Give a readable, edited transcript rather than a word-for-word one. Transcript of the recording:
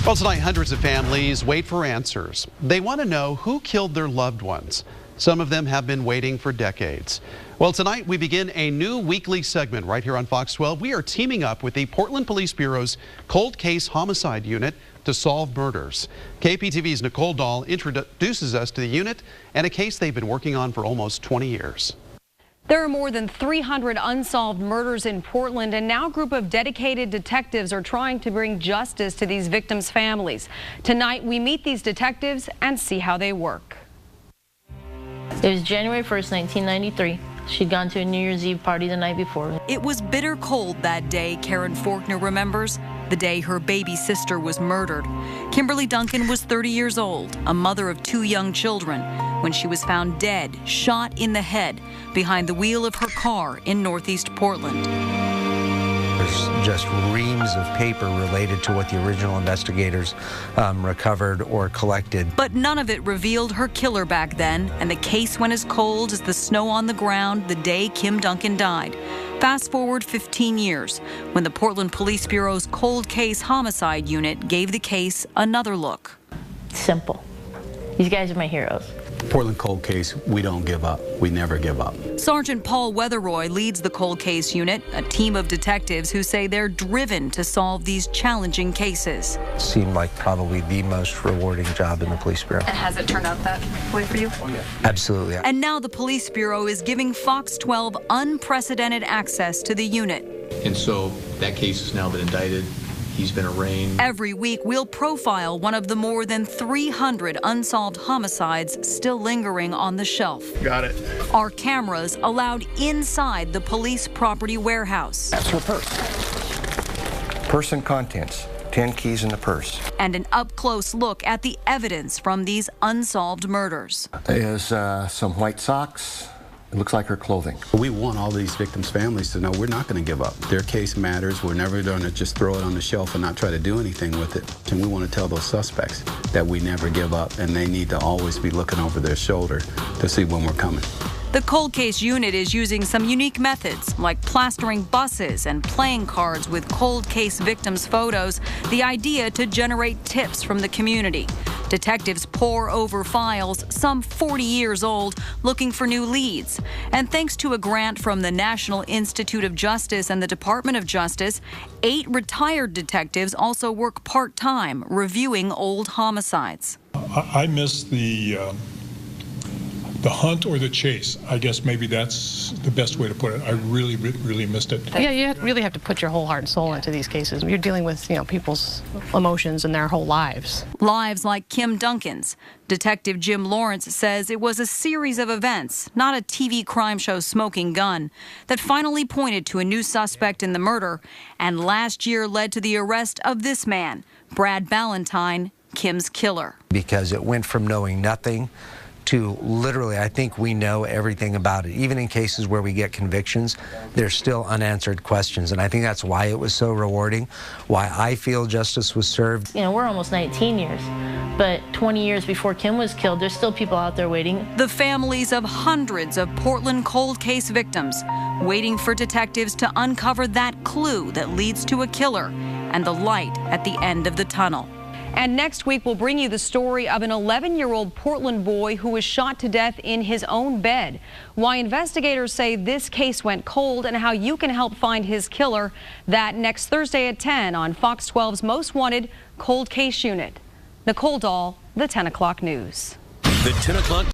Well, tonight, hundreds of families wait for answers. They want to know who killed their loved ones. Some of them have been waiting for decades. Well, tonight we begin a new weekly segment right here on Fox 12. We are teaming up with the Portland Police Bureau's Cold Case Homicide Unit to solve murders. KPTV's Nicole Dahl introduces us to the unit and a case they've been working on for almost 20 years. There are more than 300 unsolved murders in Portland, and now a group of dedicated detectives are trying to bring justice to these victims' families. Tonight, we meet these detectives and see how they work. It was January 1st, 1993. She'd gone to a New Year's Eve party the night before. It was bitter cold that day, Karen Faulkner remembers, the day her baby sister was murdered. Kimberly Duncan was 30 years old, a mother of 2 young children, when she was found dead, shot in the head, behind the wheel of her car in Northeast Portland. There's just reams of paper related to what the original investigators recovered or collected. But none of it revealed her killer back then, and the case went as cold as the snow on the ground the day Kim Duncan died. Fast forward 15 years, when the Portland Police Bureau's Cold Case Homicide Unit gave the case another look. Simple. These guys are my heroes. Portland Cold Case, we don't give up. We never give up. Sergeant Paul Weatheroy leads the Cold Case Unit, a team of detectives who say they're driven to solve these challenging cases. It seemed like probably the most rewarding job in the police bureau. And has it turned out that way for you? Oh, yeah. Absolutely. And now the police bureau is giving Fox 12 unprecedented access to the unit. And so that case has now been indicted. He's been arraigned. Every week, we'll profile one of the more than 300 unsolved homicides still lingering on the shelf. Got it. Our cameras allowed inside the police property warehouse. That's her purse. Purse and contents. 10 keys in the purse. And an up-close look at the evidence from these unsolved murders. There's some white socks. It looks like her clothing. We want all these victims' families to know we're not going to give up. Their case matters. We're never going to just throw it on the shelf and not try to do anything with it. And we want to tell those suspects that we never give up, and they need to always be looking over their shoulder to see when we're coming. The Cold Case Unit is using some unique methods, like plastering buses and playing cards with cold case victims' photos, the idea to generate tips from the community. Detectives pore over files, some 40 years old, looking for new leads. And thanks to a grant from the National Institute of Justice and the Department of Justice, 8 retired detectives also work part-time, reviewing old homicides. I miss the hunt or the chase. I guess maybe that's the best way to put it. I really, really missed it. Yeah, you really have to put your whole heart and soul into these cases. You're dealing with, people's emotions and their whole lives. Lives like Kim Duncan's. Detective Jim Lawrence says it was a series of events, not a TV crime show smoking gun, that finally pointed to a new suspect in the murder, and last year led to the arrest of this man, Brad Ballantyne, Kim's killer. Because it went from knowing nothing to literally, I think we know everything about it. Even in cases where we get convictions, there's still unanswered questions. And I think that's why it was so rewarding, why I feel justice was served. We're almost 19 years, but 20 years before Kim was killed, there's still people out there waiting. The families of hundreds of Portland cold case victims waiting for detectives to uncover that clue that leads to a killer and the light at the end of the tunnel. And next week, we'll bring you the story of an 11-year-old Portland boy who was shot to death in his own bed. Why investigators say this case went cold and how you can help find his killer. That next Thursday at 10 on Fox 12's Most Wanted Cold Case Unit. Nicole Dahl, the 10 o'clock news. The 10 o'clock